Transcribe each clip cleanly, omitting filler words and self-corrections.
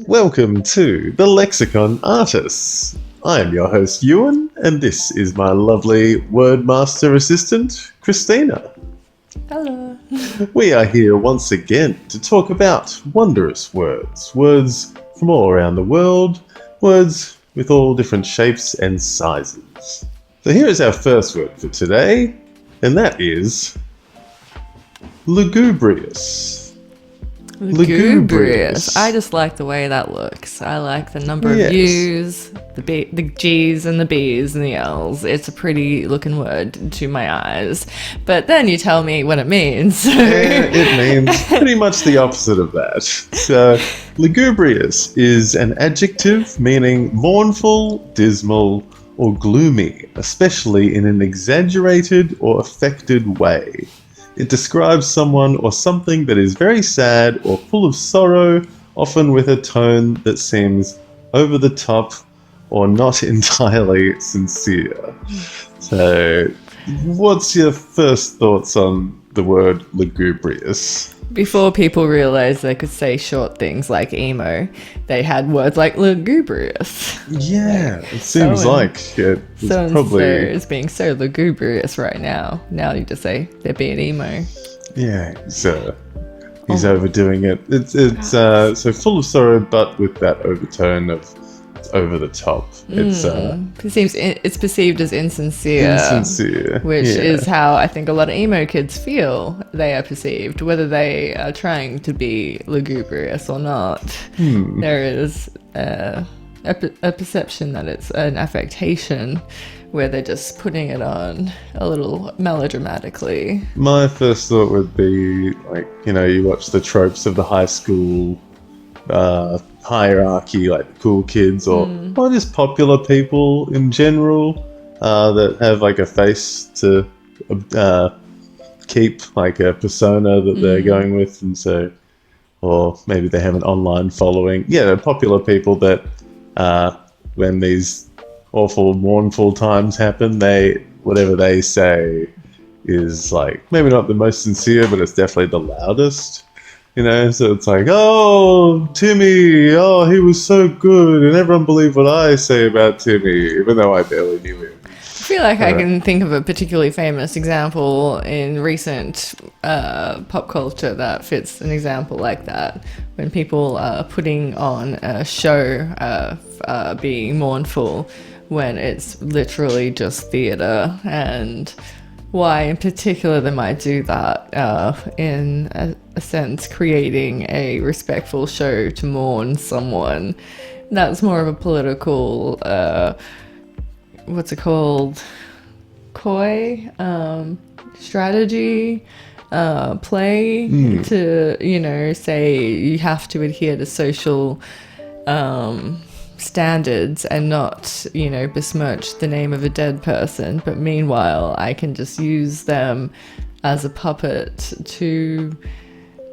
Welcome to the Lexicon Artists. I am your host Ewan, and this is my lovely Wordmaster assistant, Christina. Hello. We are here once again to talk about wondrous words. Words from all around the world. Words with all different shapes and sizes. So here is our first word for today, and that is lugubrious. Lugubrious. I just like the way that looks. I like the number of U's, the G's and the B's and the L's. It's a pretty looking word to my eyes. But then you tell me what it means. Yeah, it means pretty much the opposite of that. So, lugubrious is an adjective meaning mournful, dismal, or gloomy, especially in an exaggerated or affected way. It describes someone or something that is very sad or full of sorrow, often with a tone that seems over the top or not entirely sincere. So, what's your first thoughts on the word lugubrious? Before people realized they could say short things like emo, they had words like lugubrious. Yeah, it seems like it was So probably... is being so lugubrious right now. Now you just say they're being emo. Yeah, he's overdoing it. It's so full of sorrow, but with that overtone of over the top. It's perceived as insincere, which yeah. is how I think a lot of emo kids feel they are perceived, whether they are trying to be lugubrious or not. There is a perception that it's an affectation where they're just putting it on a little melodramatically. My first thought would be you watch the tropes of the high school hierarchy, like the cool kids or just popular people in general that have like a face to keep, like a persona that they're going with, and so, or maybe they have an online following. Yeah, popular people that when these awful mournful times happen, whatever they say is like maybe not the most sincere, but it's definitely the loudest. So it's like, oh, Timmy, oh, he was so good, and everyone believed what I say about Timmy, even though I barely knew him. I feel like I can think of a particularly famous example in recent pop culture that fits an example like that, when people are putting on a show being mournful when it's literally just theatre, and why in particular they might do that in a sense, creating a respectful show to mourn someone. That's more of a political what's it called, coy strategy play to say you have to adhere to social standards and not besmirch the name of a dead person, but meanwhile I can just use them as a puppet to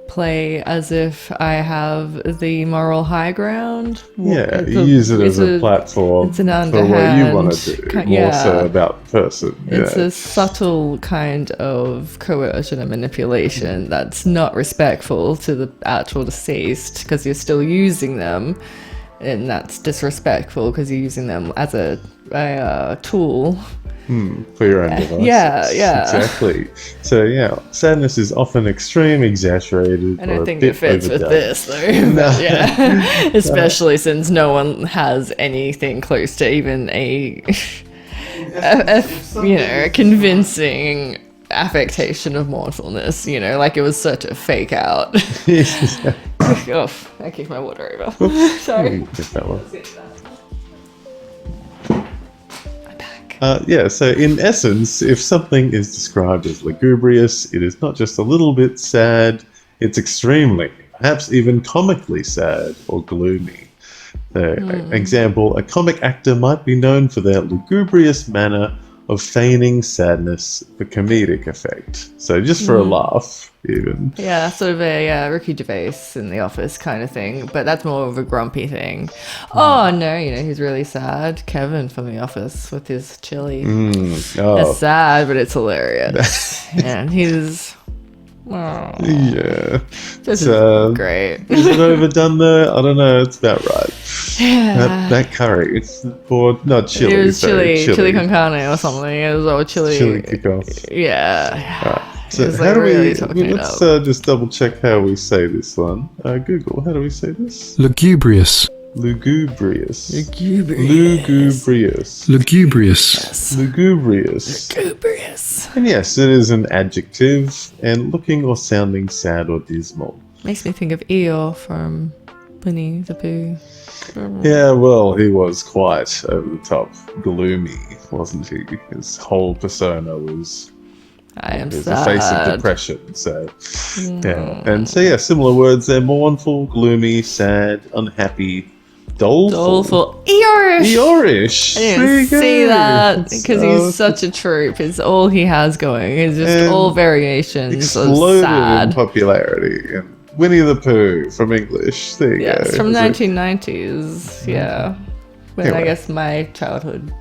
play as if I have the moral high ground. Yeah, you use it as a platform for what you want to do, more so about the person. It's a subtle kind of coercion and manipulation that's not respectful to the actual deceased, because you're still using them, and that's disrespectful because you're using them as a tool. For your own devices. Yeah. Exactly. So, sadness is often extreme, exaggerated, I don't or think a it bit fits overdone. with this, though. No. Especially since no one has anything close to even a convincing affectation of mournfulness, like it was such a fake out. Oh, I kicked my water over. Sorry. So in essence, if something is described as lugubrious, it is not just a little bit sad, it's extremely, perhaps even comically sad or gloomy. Example, a comic actor might be known for their lugubrious manner of feigning sadness for comedic effect. So just for a laugh, even. Yeah, sort of a Ricky Gervais in The Office kind of thing, but that's more of a grumpy thing. Oh, no, he's really sad. Kevin from The Office with his chili. It's sad, but it's hilarious. And he's Oh, Yeah. this So, is great. Is it overdone though? I don't know. It's about right. Yeah. That curry. Or not chili. It was sorry, chili con carne or something. It was all chili. Chili kickoff. Yeah. So It was how like do really we? talking it Let's up. just double check how we say this one. Google. How do we say this? Lugubrious. Lugubrious. Lugubrious. Lugubrious. Lugubrious. Lugubrious. Lugubrious. And yes, it is an adjective and looking or sounding sad or dismal. Makes me think of Eeyore from Winnie the Pooh. Yeah, well, he was quite over the top gloomy, wasn't he? His whole persona was I am the face of sad. depression. So, yeah. And so, yeah, similar words there: mournful, gloomy, sad, unhappy, doleful. Doleful. Eeyore. Eeyorish. I There didn't you go. see that It's, because he's such a troop. It's all he has going. It's just And all variations of exploded in sad. popularity. And Winnie the Pooh from English. There you Yeah, go. it's from Is it- 1990s. Yeah, when I Anyway. guess my childhood.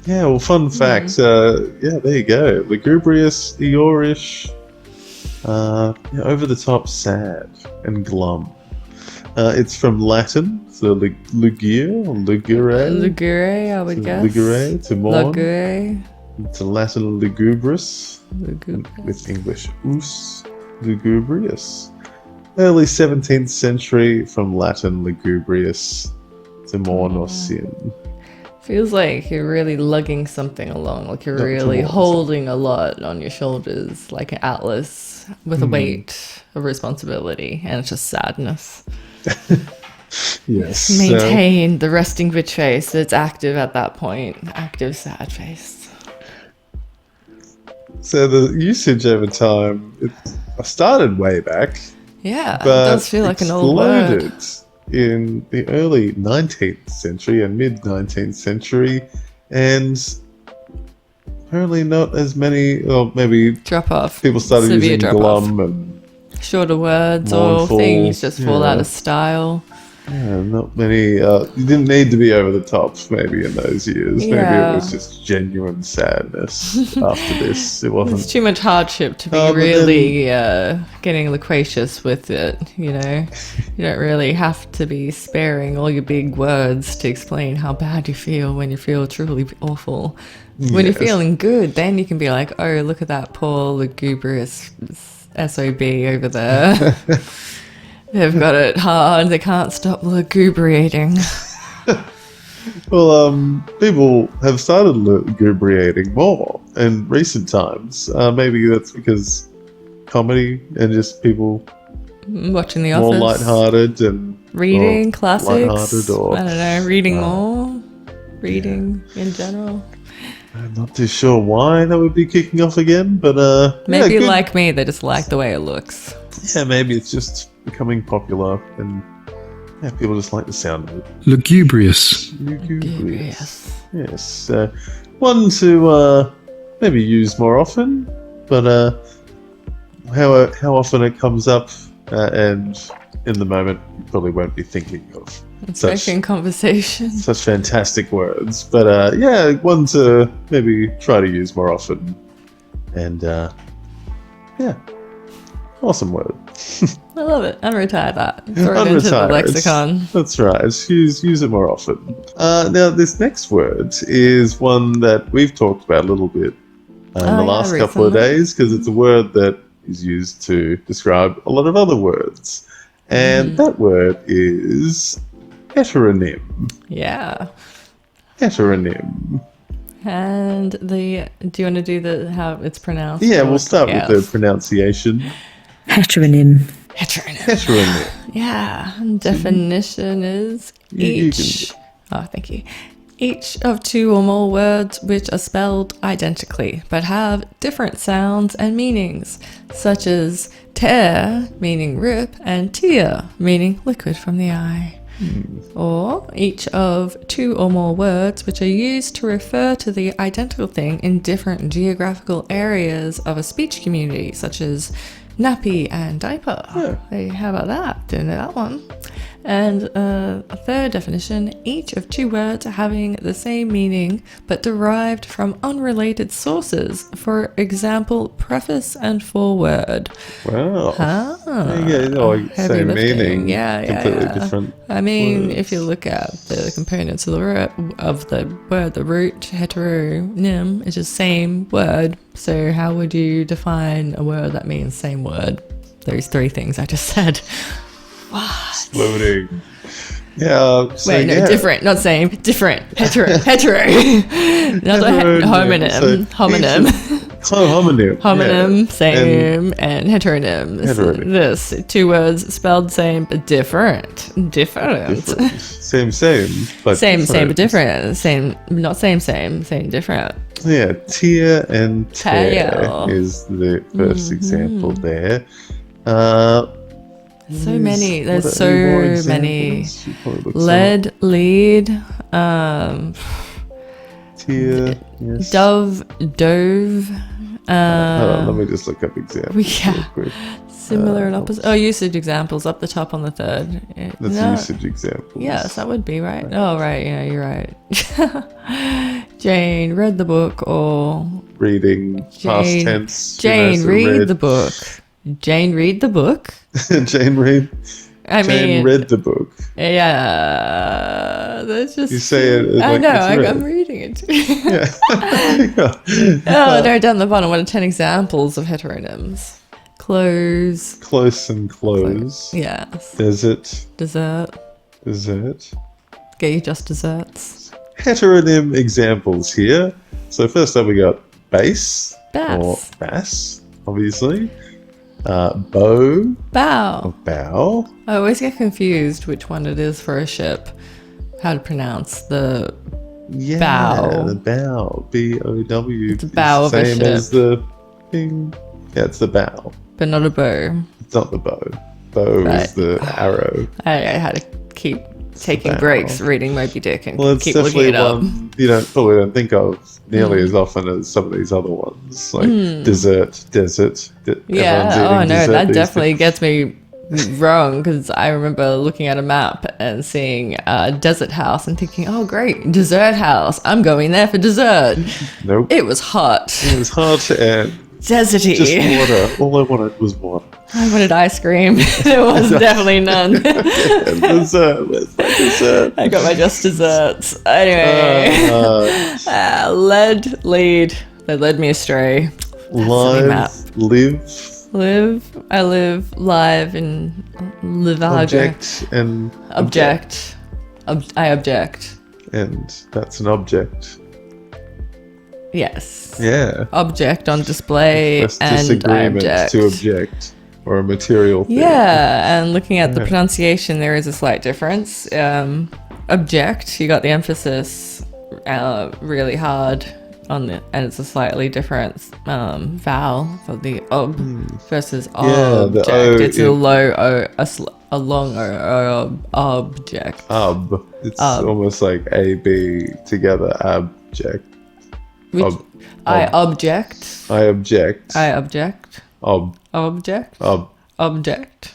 Yeah, well, fun fact. Yeah, there you go. Lugubrious, Eeyorish, yeah, over the top, sad, and glum. It's from Latin, so lugere or lugere. Ligure, I would guess. Ligure, to mourn. Ligure. It's a Latin lugubrious, Lugubrious. with English us, lugubrious. Early 17th century, from Latin lugubrious, to mourn or sin. Feels like you're really lugging something along, like you're Not really towards. holding a lot on your shoulders, like an atlas with Hmm. a weight of responsibility, and it's just sadness. Yes. Maintain the resting bitch face that's active at that point. Active sad face. So the usage over time, it started way back, Yeah, it but does feel like an old word. exploded in the early 19th century and mid 19th century, and apparently not as many, or maybe Drop off. people started Severe using drop off. glum and Shorter words or mournful, things just fall out yeah. of style. yeah, not many. You didn't need to be over the top, maybe in those years. Maybe Yeah. it was just genuine sadness after this. It wasn't. It's too much hardship to be Oh, but really getting loquacious with it, you know? You don't really have to be sparing all your big words to explain how bad you feel when you feel truly awful. When you're Yes. feeling good, then you can be like, oh, look at that poor lugubrious SOB over there. They've got it hard. They can't stop lugubriating. Well, people have started lugubriating more in recent times. Maybe that's because comedy and just people Watching The more Office. lighthearted and Reading or classics. lighthearted or I don't know. Reading more. Reading in general. I'm not too sure why that would be kicking off again, but Maybe yeah, good. like me, they just like the way it looks. Yeah, maybe it's just becoming popular and yeah, people just like the sound of it. Lugubrious. Lugubrious. Yes, one to maybe use more often, but how often it comes up and in the moment you probably won't be thinking of It's such making conversation. such fantastic words. But yeah, one to maybe try to use more often, and yeah, awesome word. I love it. Unretire that. Throw it into the Unretire it. lexicon. That's right. Use it more often. Now, this next word is one that we've talked about a little bit in the yeah, last couple of recently. days because it's a word that is used to describe a lot of other words. And that word is heteronym. Yeah. Heteronym. And do you want to do how it's pronounced? Yeah, or- we'll start Yes. with the pronunciation. Heteronym. Heteronym. Heteronym. Yeah. And definition is You each. Oh, thank you. Each of two or more words which are spelled identically but have different sounds and meanings, such as tear, meaning rip, and tear, meaning liquid from the eye. Or each of two or more words which are used to refer to the identical thing in different geographical areas of a speech community, such as nappy and diaper. Yeah. Hey, how about that? Didn't know that one. And a third definition, each of two words having the same meaning but derived from unrelated sources. For example, preface and foreword. Wow. Ah, There you go. heavy Same lifting. meaning. Yeah, Completely yeah. different. I mean, words. if you look at the components of the word, the root, heteronym, it's just same word. So how would you define a word that means same word? Those three things I just said. Loading. Yeah. So Wait, no, yeah. different, not same, different. Hetero. Not a Heteronym. homonym. So Homonym. homonym. Homonym, yeah. same, and heteronym. Heteronym. This, two words spelled same but different. Different. Different. Same, but Same, but different. different. Same, not same, different. Yeah, tear and tear Tail. is the 1st example there. So many. There's what are so any more many. examples? You probably look some Lead, lead, up. Tear, yes. dove, dove. Hold on, let me just look up examples real Yeah. quick. Similar and opposite. Oh, usage examples up the top on the third. That's No. usage examples. Yes, that would be right. Oh, right. Yeah, you're right. Jane read the book, or Reading, past Jane- tense. Jane so read read. the book. Jane read the book. Jane read. I Jane mean, read the book. yeah, that's just. You say it I like know. it's read. I'm reading it. Yeah. Oh no! Down the bottom, what are 10 examples of heteronyms? Close. Close and close. Yes. Desert. Dessert. Desert. Get you just desserts. Heteronym examples here. So first up we got bass. Bass. Or bass, obviously. Bow. Bow. Or bow. I always get confused which one it is for a ship. How to pronounce the Yeah, bow. the bow. B-O-W. It's a bow of a Same ship. as the thing. Yeah, it's the bow. but not a bow. It's not the bow. Bow Right. is the arrow. I had to keep taking bow. breaks reading Moby Dick and Well, it's keep looking definitely it up. one you probably don't think of nearly as often as some of these other ones, like dessert, desert. Everyone's Yeah. eating Oh no, dessert that these definitely gets me wrong, because I remember looking at a map and seeing a desert house and thinking, oh great, dessert house, I'm going there for dessert. days. Nope. It was hot, It was hard to add. deserty. Just water. All I wanted was water. I wanted ice cream. There was definitely none. And dessert. Where's my dessert? I got my just desserts. Anyway, lead. They led me astray. map. Live, I live live in Livago. object, and Object. I object. and that's an object. Yes. Yeah. Object on display, That's and I disagreement object. to object, or a material thing. Yeah, and looking at the pronunciation, there is a slight difference. Object, you got the emphasis really hard on the, and it's a slightly different vowel for the ob versus Yeah, the object. O It's a in- low o, a long o, object. It's almost like A, B together. Abject. Which, Ob- I ob- object. I object. I object. Ob. Object. Ob. Object.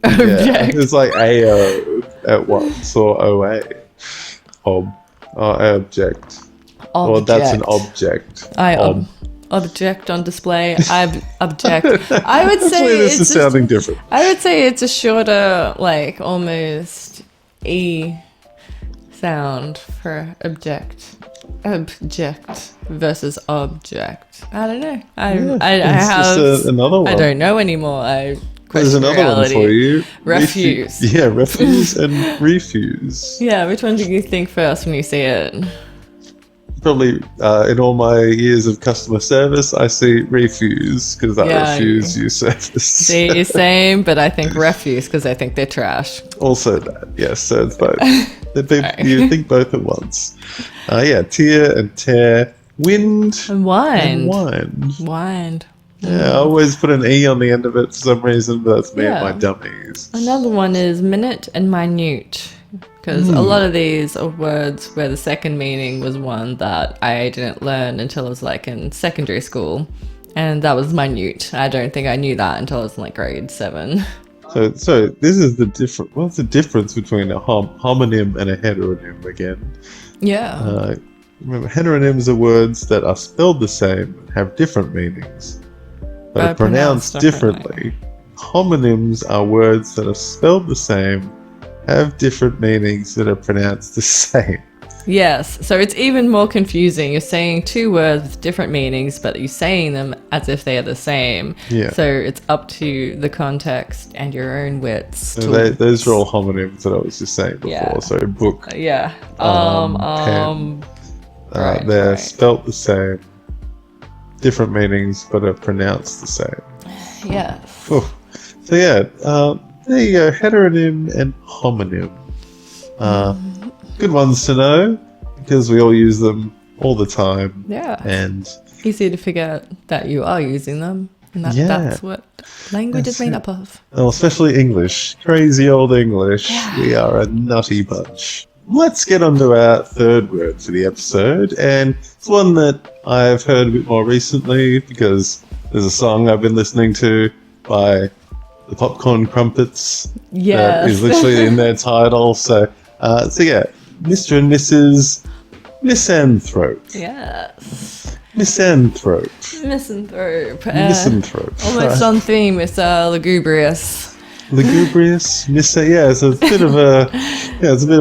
Yeah. Object. It's like AO at once or OA. Ob. Oh, I object. Or that's an object. I Ob. object on display. I object. I would Hopefully say this it's is sounding different. I would say it's a shorter, like almost E sound for object. Object versus object. I don't know. I It's have just another one. I don't know anymore. There's Question another reality. one for you. Refuse. Yeah, refuse and refuse. Yeah, which one do you think first when you see it? Probably in all my years of customer service, I see refuse because I Yeah, refuse your service. See, same, but I think refuse because I think they're trash. Also that, yes. So it's both. You think both at once. Yeah, tear and tear, wind And wind. and wind. Wind. Yeah, I always put an E on the end of it for some reason, but that's me and Yeah. my dummies. Another one is minute and minute, because a lot of these are words where the second meaning was one that I didn't learn until I was like in secondary school, and that was minute. I don't think I knew that until I was in like grade 7. So this is the different. What's the difference between a homonym and a heteronym again? Yeah. Remember, heteronyms are words that are spelled the same and have different meanings, but are pronounced differently. Homonyms are words that are spelled the same, have different meanings, that are pronounced the same. Yes, so it's even more confusing. You're saying two words with different meanings, but you're saying them as if they are the same. Yeah. So it's up to the context and your own wits. So those are all homonyms that I was just saying before. Yeah. So book, Yeah. pen. Right, They're right. spelt the same, different meanings, but are pronounced the same. Yes. Oh. So yeah, there you go, heteronym and homonym. Good ones to know, because we all use them all the time. Yeah. And Easy to forget that you are using them. And that's what language is made up of. especially English. Crazy old English. We are a nutty bunch. Let's get on to our third word for the episode, and it's one that I've heard a bit more recently because there's a song I've been listening to by the Popcorn Crumpets that Yes. is literally in their title. So yeah, Mr. and Mrs. Misanthrope. Yes. Misanthrope. Misanthrope. Misanthrope. Almost on theme with lugubrious. Lugubrious, it's a bit of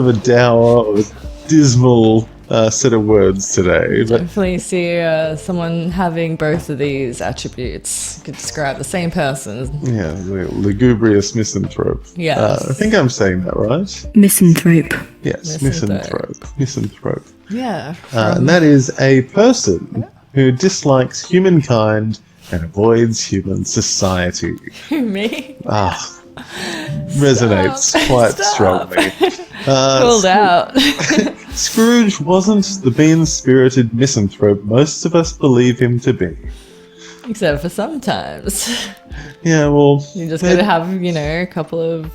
a dour or dismal set of words today. But Definitely see someone having both of these attributes could describe the same person. yeah, lugubrious misanthrope. Yes. I think I'm saying that right. Misanthrope. Yes, Misanthrope. Misanthrope. Yeah. And that is a person who dislikes humankind and avoids human society. Me? Resonates quite Stop. strongly. Pulled out. Scrooge wasn't the mean-spirited misanthrope most of us believe him to be. Except for sometimes. Yeah, well... You just gotta have, a couple of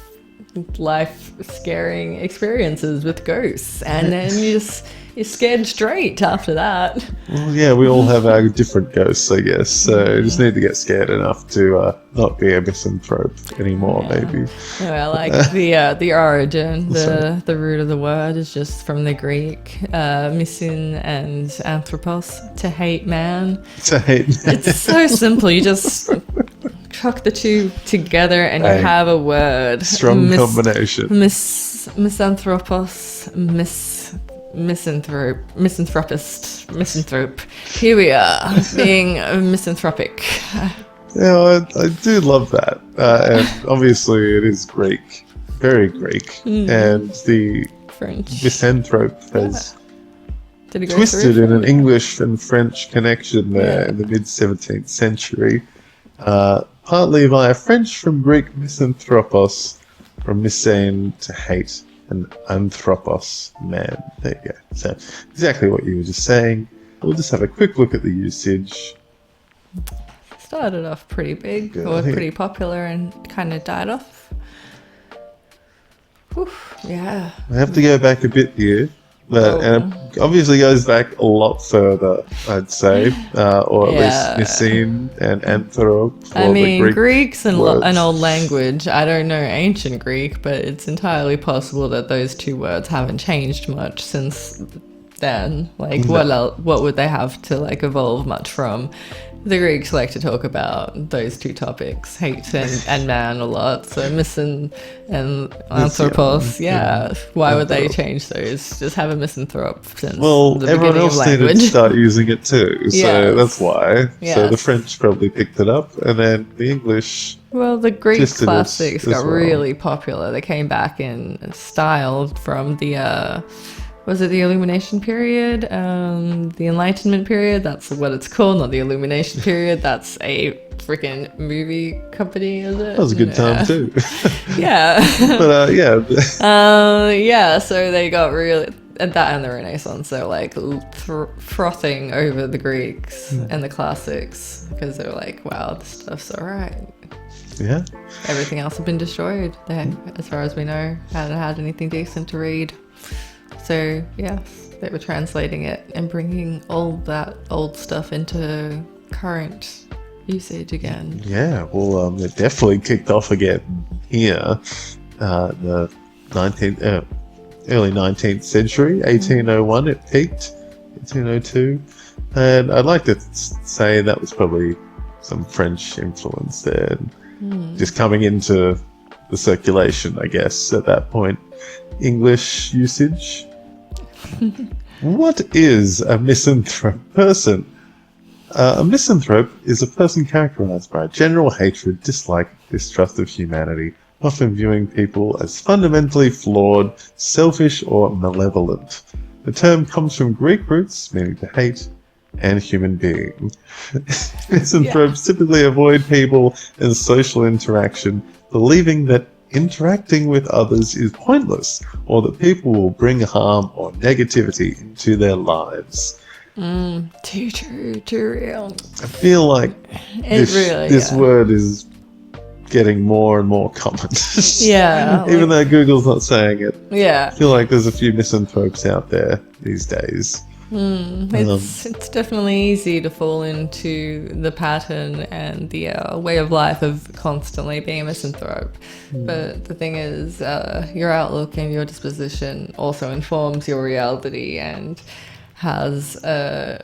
life-scaring experiences with ghosts. And then you're scared straight after that. Well, yeah, we all have our different ghosts, I guess. So you just need to get scared enough to not be a misanthrope anymore, maybe. Well, I like the origin, the root of the word is just from the Greek, misin and anthropos, to hate man. To hate. It's so simple. You just chuck the two together and you have a word. Strong combination. Misanthropos, misanthrope. Here we are, being misanthropic. Yeah, I do love that. And obviously it is Greek. Very Greek. And the French. misanthrope has Did it go twisted through? in an English and French connection there in the mid-17th century. Partly via French from Greek misanthropos, from misane to hate, and anthropos, man. There you go. So exactly what you were just saying. We'll just have a quick look at the usage. Started off pretty big, Yeah, I or think- pretty popular, and kind of died off. Whew, yeah. I have to go back a bit here, but and it obviously goes back a lot further, I'd say, or at Yeah. least Messene and Anthrop. I mean, Greek's an words. old language. I don't know ancient Greek, but it's entirely possible that those two words haven't changed much since then. Like, what would they have to evolve much from? The Greeks like to talk about those two topics, hate and man, a lot. So misan and anthropos, Why would they change those? Just have a misanthrope since the everyone beginning else of needed to language. start using it too, so Yes. that's why. So the Yes. French probably picked it up, and then the English. Well, the Greek Twisted classics as got well. really popular. They came back in style from the, was it the Illumination period? The Enlightenment period? That's what it's called, not the Illumination period. That's a freaking movie company, is it? That was a good time too. Yeah. But So they got really... And that and the Renaissance, they're frothing over the Greeks and the classics because they're like, wow, this stuff's alright. yeah. Everything else had been destroyed. They, as far as we know, hadn't had anything decent to read. So, yes, they were translating it and bringing all that old stuff into current usage again. Yeah, well, it definitely kicked off again here, the 19th, early 19th century, 1801 it peaked, 1802, and I'd like to say that was probably some French influence there, just coming into the circulation, I guess, at that point. English usage. What is a misanthrope person? A misanthrope is a person characterized by general hatred, dislike, distrust of humanity, often viewing people as fundamentally flawed, selfish, or malevolent. The term comes from Greek roots, meaning to hate, and human being. Misanthropes typically avoid people and social interaction, believing that interacting with others is pointless, or that people will bring harm or negativity into their lives. Too true, too real. I feel like this word is getting more and more common. Yeah. Even though Google's not saying it. Yeah. I feel like there's a few misanthropes out there these days. It's definitely easy to fall into the pattern and the way of life of constantly being a misanthrope. But the thing is, your outlook and your disposition also informs your reality and has a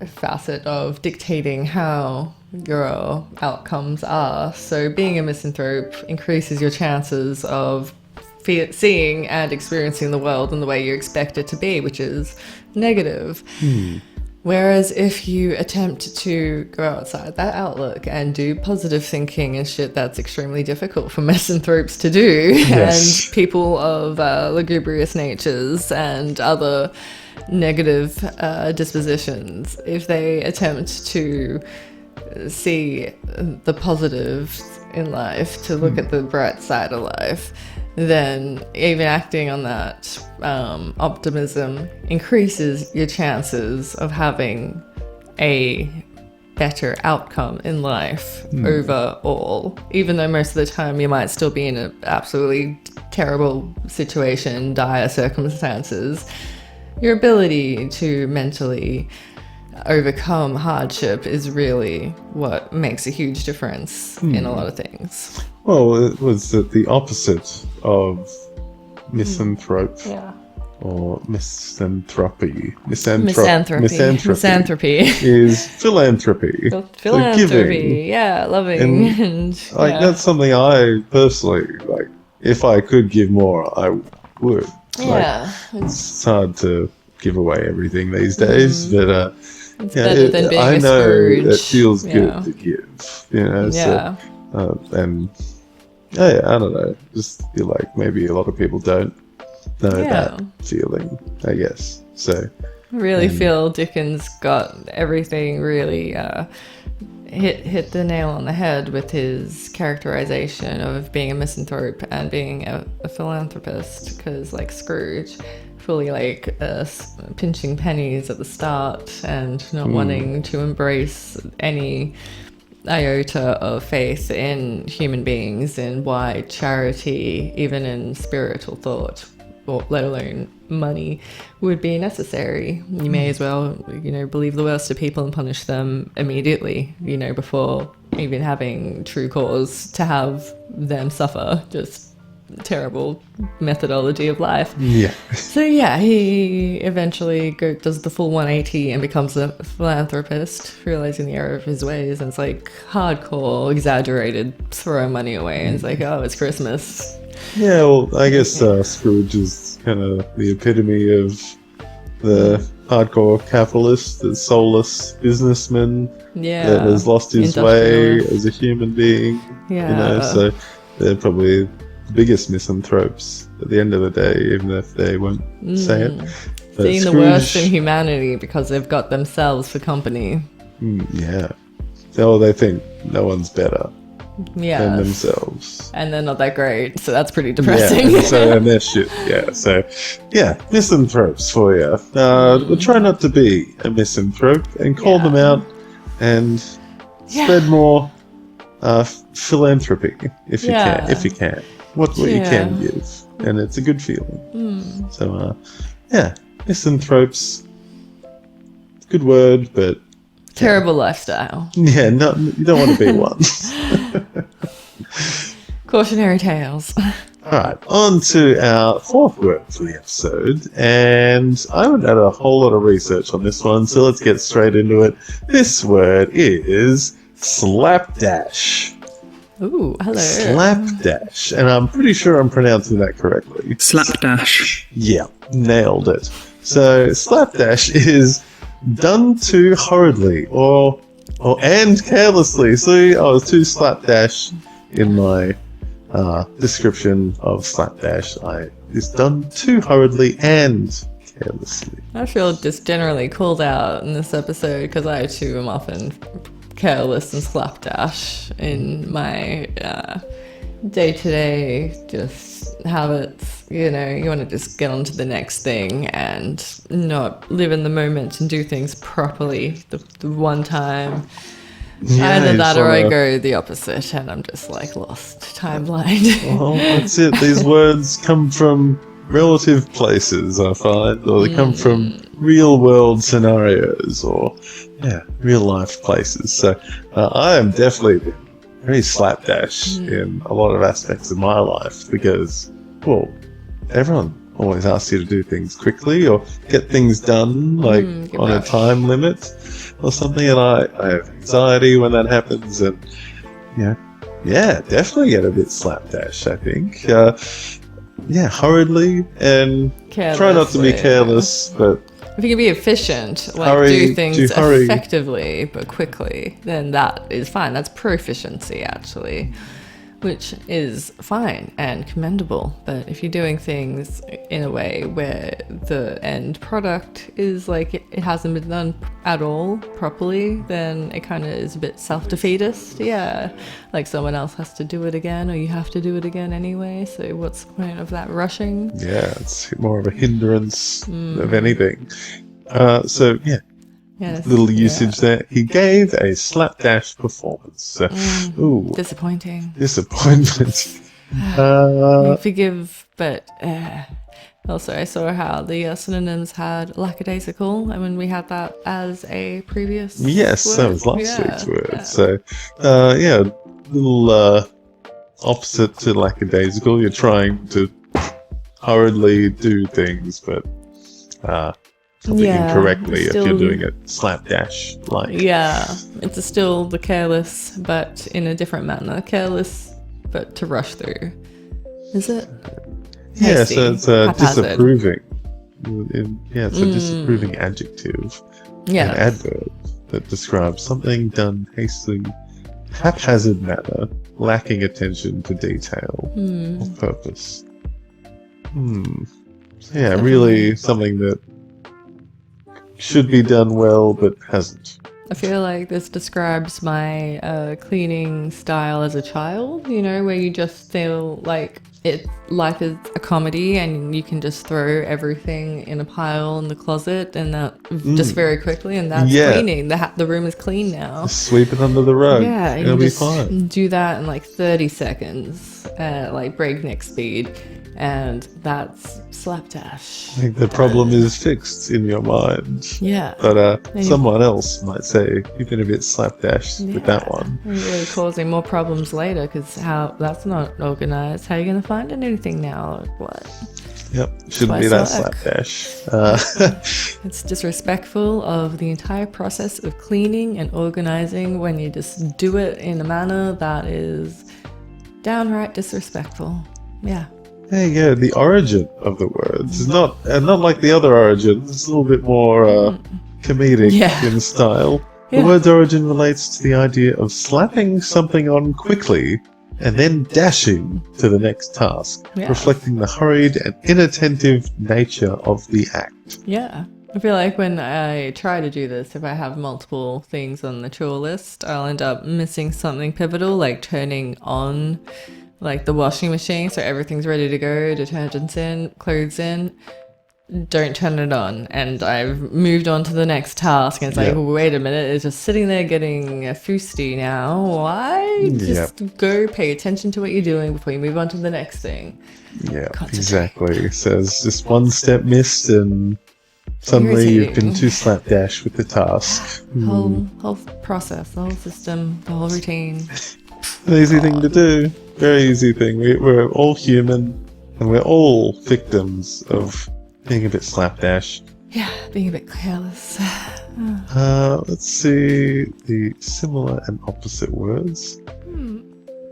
facet of dictating how your outcomes are. So being a misanthrope increases your chances of seeing and experiencing the world in the way you expect it to be, which is negative. Whereas if you attempt to go outside that outlook and do positive thinking and shit, that's extremely difficult for misanthropes to do. Yes. And people of lugubrious natures and other negative dispositions, if they attempt to see the positives in life, to look at the bright side of life, then even acting on that optimism increases your chances of having a better outcome in life overall. Even though most of the time you might still be in an absolutely terrible situation, dire circumstances, your ability to mentally overcome hardship is really what makes a huge difference in a lot of things. Well, it was the opposite of misanthrope or misanthropy. Misanthropy is philanthropy. Philanthropy, loving. And that's something I personally like. If I could give more, I would. It's hard to give away everything these days, but it's better than being I a know Scrooge. it feels good to give, So, and I don't know, just feel like maybe a lot of people don't know that feeling, I guess. So, I really feel Dickens got everything really hit the nail on the head with his characterization of being a misanthrope and being a philanthropist, because like Scrooge, fully like pinching pennies at the start and not wanting to embrace any iota of faith in human beings and why charity, even in spiritual thought, or let alone money, would be necessary. You may as well, believe the worst of people and punish them immediately, before even having true cause to have them suffer. Just terrible methodology of life. So he eventually does the full 180 and becomes a philanthropist, realizing the error of his ways, and it's like hardcore exaggerated throw money away, and it's like, oh, it's Christmas. Yeah, well, I guess Scrooge is kind of the epitome of the hardcore capitalist, the soulless businessman that has lost his way as a human being. So they're probably the biggest misanthropes at the end of the day, even if they won't say it. But seeing the worst in humanity because they've got themselves for company. They think no one's better than themselves. And they're not that great, so that's pretty depressing. And they're shit. Misanthropes for you. We'll try not to be a misanthrope and call them out and spread more philanthropy if you can. What you can give, and it's a good feeling. So misanthropes, good word, but terrible lifestyle. You don't want to be one. Cautionary tales. Alright, on to our fourth word for the episode, and I haven't had a whole lot of research on this one, so let's get straight into it. This word is slapdash. Ooh, hello. Slapdash, and I'm pretty sure I'm pronouncing that correctly. Slapdash. Yeah, nailed it. So, slapdash is done too hurriedly, and carelessly. See, I was too slapdash in my description of slapdash. It's done too hurriedly and carelessly. I feel just generally called out in this episode because I too am often careless and slapdash in my day-to-day just habits. You know, you want to just get on to the next thing and not live in the moment and do things properly the one time. Yeah, Either that or I wanna- go the opposite and I'm just like lost, time blind. Well, that's it. These words come from relative places, I find, or they come from real world scenarios, or real life places. So I am definitely very slapdash in a lot of aspects of my life because, well, everyone always asks you to do things quickly or get things done like on a time limit or something, and I have anxiety when that happens, and definitely get a bit slapdash, I think. Hurriedly and try not to be Carelessly, careless, but If you can be efficient, like Hurry, do things do hurry. effectively but quickly, then that is fine. That's proficiency, actually, which is fine and commendable. But if you're doing things in a way where the end product is like it hasn't been done at all properly, then it kind of is a bit self-defeatist. Yeah, like someone else has to do it again, or you have to do it again anyway. So what's the point of that rushing? yeah, it's more of a hindrance of anything. Yes. Little usage there. He gave a slapdash performance. So, ooh, Disappointing. disappointment. Forgive, but also I saw how the synonyms had lackadaisical, and when we had that as a previous Yes, word. that was last Yeah, week's word. yeah. So, little opposite to lackadaisical. You're trying to hurriedly do things, but probably Yeah, incorrectly if still- you're doing it slapdash like. Yeah, it's still the careless, but in a different manner. Careless, but to rush through. Is it? Yeah, Hasty, so it's haphazard. disapproving. It's a disapproving adjective, Yeah. an adverb that describes something done hastily, haphazard manner, lacking attention to detail or purpose. Yeah, really something that should be done well but hasn't. I feel like this describes my cleaning style as a child, you know, where you just feel like life is a comedy and you can just throw everything in a pile in the closet and that just very quickly, and that's Yeah. cleaning. The room is clean now. Just sweep it under the rug. Yeah, and It'll you be just fine. do that in like 30 seconds at like breakneck speed, and that's slapdash. I think the problem is fixed in your mind. Yeah. But And you- someone else might say, you've been a bit slapdash with that one. And really causing more problems later because how that's not organized. How are you going to find anything now? Like, what? Yep, shouldn't be Twice that a week. slapdash. It's disrespectful of the entire process of cleaning and organizing when you just do it in a manner that is downright disrespectful. Yeah. There you go. The origin of the words is not like the other origins. It's a little bit more comedic Yeah. in style. Yeah. The word's origin relates to the idea of slapping something on quickly and then dashing to the next task, Yeah. reflecting the hurried and inattentive nature of the act. Yeah. I feel like when I try to do this, if I have multiple things on the chore list, I'll end up missing something pivotal, like turning on like the washing machine so everything's ready to go, detergent's in, clothes in. Don't turn it on, and I've moved on to the next task, and it's like, Yeah. wait a minute, it's just sitting there getting foosty now. Why? Just go pay attention to what you're doing before you move on to the next thing. Yeah, Concentrate. exactly. So it's just one step missed and suddenly you've been Irritating. too slapdash with the task. Whole process, the whole system, the whole routine. An easy thing to do. Very easy thing. We're all human, and we're all victims of being a bit slapdash. Yeah, being a bit careless. Let's see the similar and opposite words.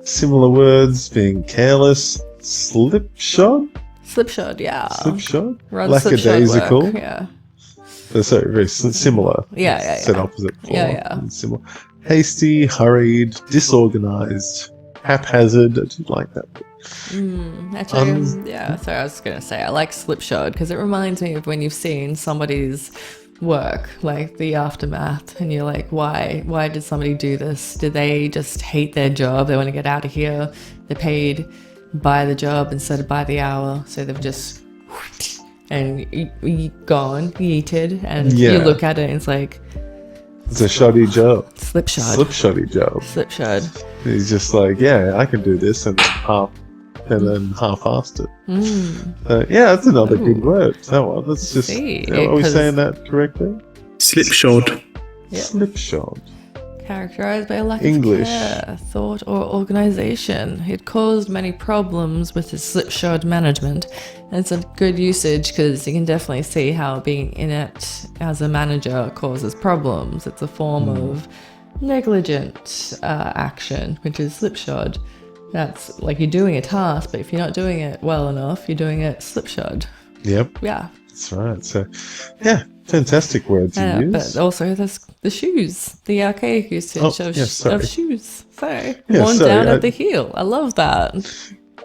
Similar words being careless, slipshod. Slipshod, yeah. Slipshod? Run Lackadaisical. slipshod work, yeah. Sorry, very similar. Yeah. Said opposite before. Yeah. Similar. Hasty, hurried, disorganized, haphazard. I do like that. Actually, yeah, sorry, I was going to say, I like slipshod because it reminds me of when you've seen somebody's work, like the aftermath, and you're like, why did somebody do this? Did they just hate their job? They want to get out of here. They're paid by the job instead of by the hour, so they've just and gone, yeeted, and you look at it and it's like, it's a shoddy job. Slipshod. Slipshoddy job. Slipshod. He's just like, yeah, I can do this, and then half-assed it. Yeah, that's another good word. That one. Let's just. Are we saying that correctly? Slipshod. Yeah. Slipshod. Characterized by a lack English. of care, thought, or organization. It caused many problems with his slipshod management. And it's a good usage because you can definitely see how being inept as a manager causes problems. It's a form of negligent action, which is slipshod. That's like you're doing a task, but if you're not doing it well enough, you're doing it slipshod. Yep. Yeah. That's right. So, yeah, fantastic words to use. But also there's the shoes, the archaic usage of shoes. So, worn down at the heel. I love that.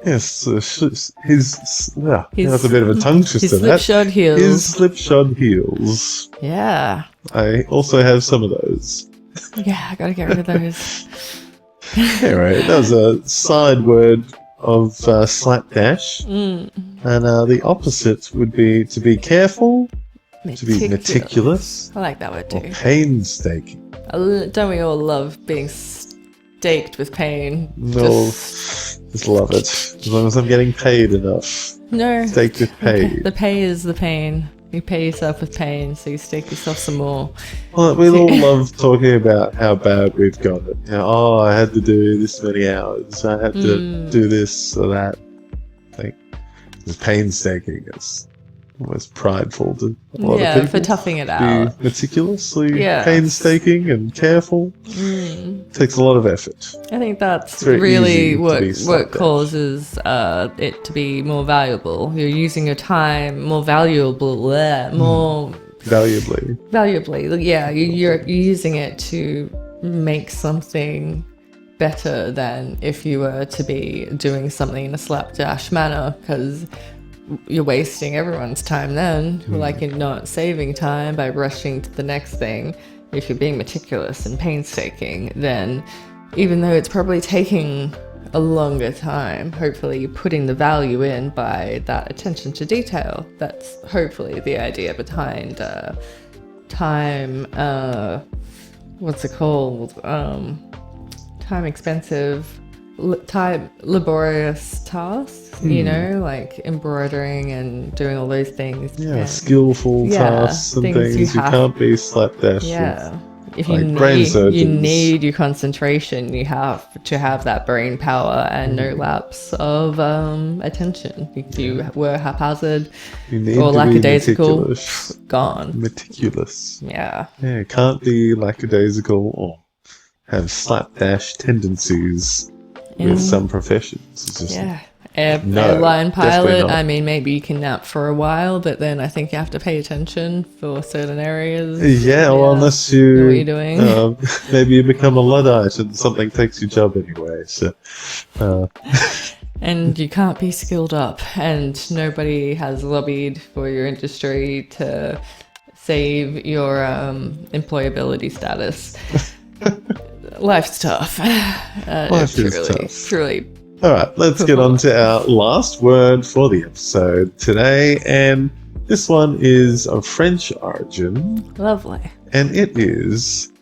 Yes, that's a bit of a tongue twister. His slipshod heels. His slipshod heels. Yeah. I also have some of those. Yeah, I gotta get rid of those. Anyway, that was a side word of slapdash. And the opposite would be to be careful, to be meticulous. I like that word or too. painstaking. Don't we all love being staked with pain? No, just love it. As long as I'm getting paid enough. No. Staked with pain. The pay is the pain. You pay yourself with pain, so you stake yourself some more. Well, we all love talking about how bad we've got it. You know, I had to do this many hours. I had to do this or that. I think it's painstaking. It's almost prideful to a lot of people. For toughing it out. Be meticulously painstaking and careful. Takes a lot of effort. I think that's very really easy what causes it to be more valuable. You're using your time more more valuably. Yeah, you're using it to make something better than if you were to be doing something in a slapdash manner, because you're wasting everyone's time then. Like, you're not saving time by rushing to the next thing. If you're being meticulous and painstaking, then even though it's probably taking a longer time, hopefully you're putting the value in by that attention to detail. That's hopefully the idea behind time, what's it called? Time expensive, time laborious tasks, you know, like embroidering and doing all those things. Yeah, skillful tasks and things. You can't be slapdash. Yeah. If like you need your concentration, you have to have that brain power and no lapse of attention. If you were haphazard or lackadaisical, gone. Meticulous. Yeah. Yeah, can't be lackadaisical or have slapdash tendencies with some professions. It's just airline pilot, I mean, maybe you can nap for a while, but then I think you have to pay attention for certain areas. Yeah, well, unless you know what you're doing. Maybe you become a Luddite and something takes your job anyway. So, and you can't be skilled up, and nobody has lobbied for your industry to save your employability status. Life's tough. Life is tough. Truly. All right, let's get on to our last word for the episode today, and this one is of French origin. Lovely. And it is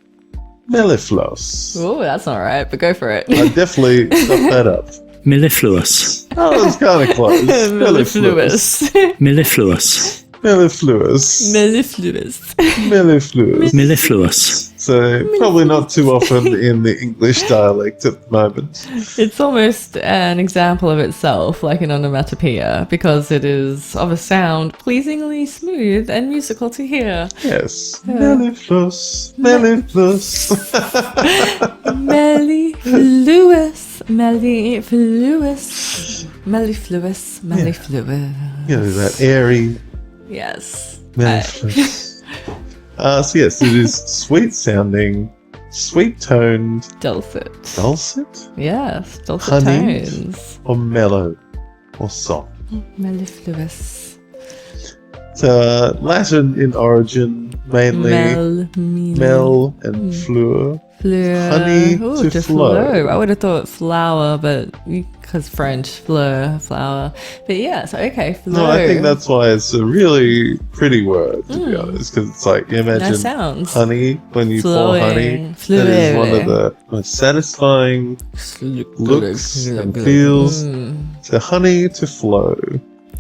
mellifluous. Oh, that's not right, but go for it. I definitely stuffed that up. Mellifluous. Oh, it's kind of close. Mellifluous. Mellifluous. Mellifluous. Mellifluous. Mellifluous. Mellifluous. So probably not too often in the English dialect at the moment. It's almost an example of itself, like an onomatopoeia, because it is of a sound pleasingly smooth and musical to hear. Yes. Mellifluous. Mellifluous. Mellifluous. Mellifluous. Mellifluous. Mellifluous. You know, that airy Yes. mellifluous. So yes, it is sweet sounding, sweet toned, Dulcet. dulcet, Yes, dulcet Honeyed. tones. or mellow, or soft. Mellifluous. So Latin in origin, mainly mel and fleur. Fleur. Honey Ooh, to flow. I would have thought flower, but because French, fleur, flower. But yeah, so okay, flow. No, I think that's why it's a really pretty word, to be honest, because it's like, you imagine Nice sounds. honey, when you pour honey, Flowing. that is one of the most satisfying looks and feels. So honey to flow,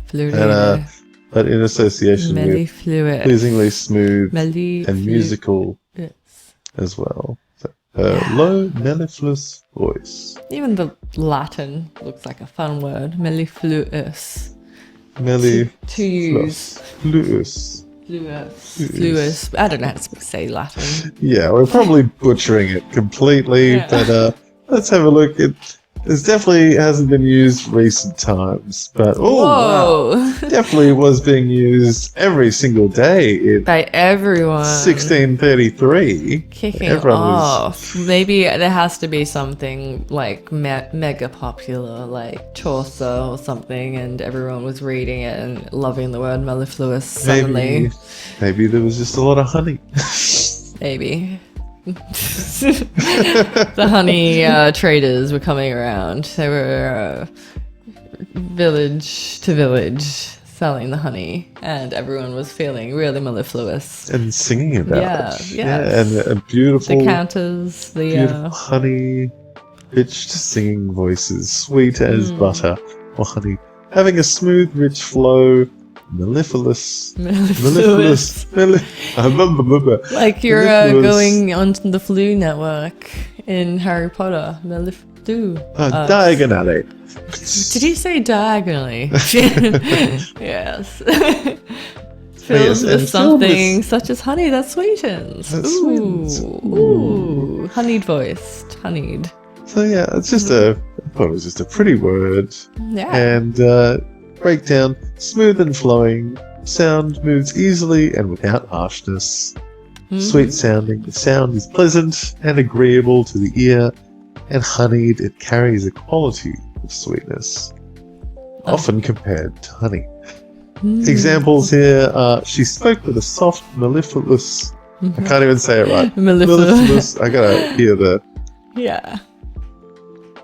Fleur. but in association with Mellifluous. pleasingly smooth Mellifluous. and musical as well. So, low mellifluous voice. Even the Latin looks like a fun word. Mellifluous. Mellifluous. To use. Fluous. Fluous. I don't know how to say Latin. Yeah, we're probably butchering it completely, Yeah. but let's have a look. It definitely hasn't been used recent times, but wow, Whoa! definitely was being used every single day in By everyone. 1633. Kicking Everyone was- off. Maybe there has to be something like mega popular, like Chaucer or something, and everyone was reading it and loving the word mellifluous suddenly. Maybe there was just a lot of honey. Maybe. The honey traders were coming around. They were village to village selling the honey, and everyone was feeling really mellifluous. And singing about Yeah, it. yeah. And a beautiful, The counters, beautiful honey, pitched singing voices, sweet as butter or honey, having a smooth, rich flow, mellifluous. mellifluous. Like you're Mellifluous. going on the Flu Network in Harry Potter. Melliflu. Diagonally. Did he say diagonally? Yes. Filled yes, and with filled something with- such as honey that sweetens. That Ooh. sweetens. Ooh. Honeyed voiced. Honeyed. So yeah, it's just I thought it was just a pretty word. Yeah. And breakdown, smooth and flowing, sound moves easily and without harshness. Sweet sounding, the sound is pleasant and agreeable to the ear, and honeyed, it carries a quality of sweetness, often compared to honey. Examples here are, she spoke with a soft, mellifluous, I can't even say it right. Mellifluous. I gotta hear the Yeah.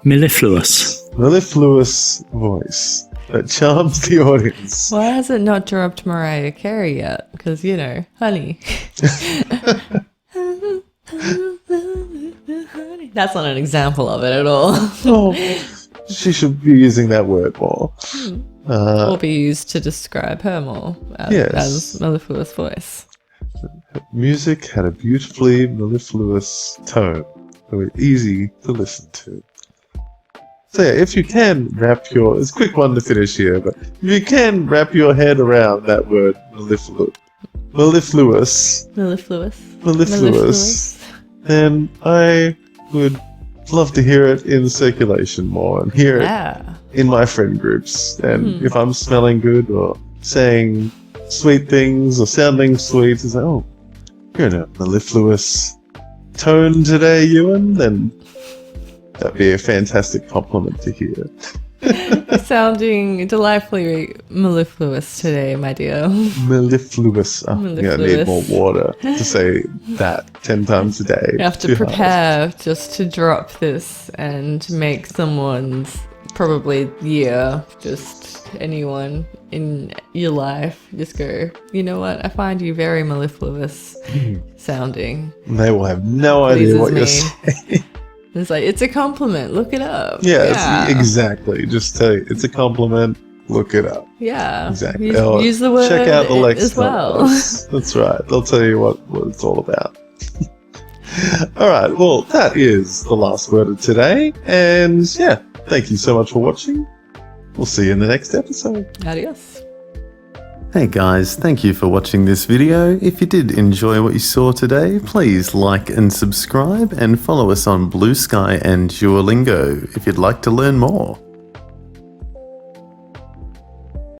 Mellifluous. mellifluous voice that charms the audience. Why has it not dropped Mariah Carey yet? Because, you know, honey. That's not an example of it at all. Oh, she should be using that word more. Or be used to describe her more Yes. as mellifluous voice. Music had a beautifully mellifluous tone that was easy to listen to. So yeah, if you can wrap your... It's a quick one to finish here, but if you can wrap your head around that word mellifluous, Mellifluous. then I would love to hear it in circulation more and hear it Yeah. in my friend groups. And if I'm smelling good or saying sweet things or sounding sweet, it's like, oh, you're in a mellifluous tone today, Ewan, then that'd be a fantastic compliment to hear. Sounding delightfully mellifluous today, my dear. Mellifluous. Oh, yeah, I need more water to say that 10 times a day. You have to Too hard. prepare just to drop this and make someone's probably year, just anyone in your life, just go, you know what, I find you very mellifluous sounding. And they will have no idea Pleases what you're me. saying. It's like, it's a compliment, look it up. Yeah, exactly. Just tell you, it's a compliment. Look it up. Yeah. Exactly. Use the word check out the Lexicon. as well. That's right. They'll tell you what it's all about. All right. Well, that is the last word of today. And yeah, thank you so much for watching. We'll see you in the next episode. Adios. Hey guys, thank you for watching this video. If you did enjoy what you saw today, please like and subscribe and follow us on Blue Sky and Duolingo if you'd like to learn more.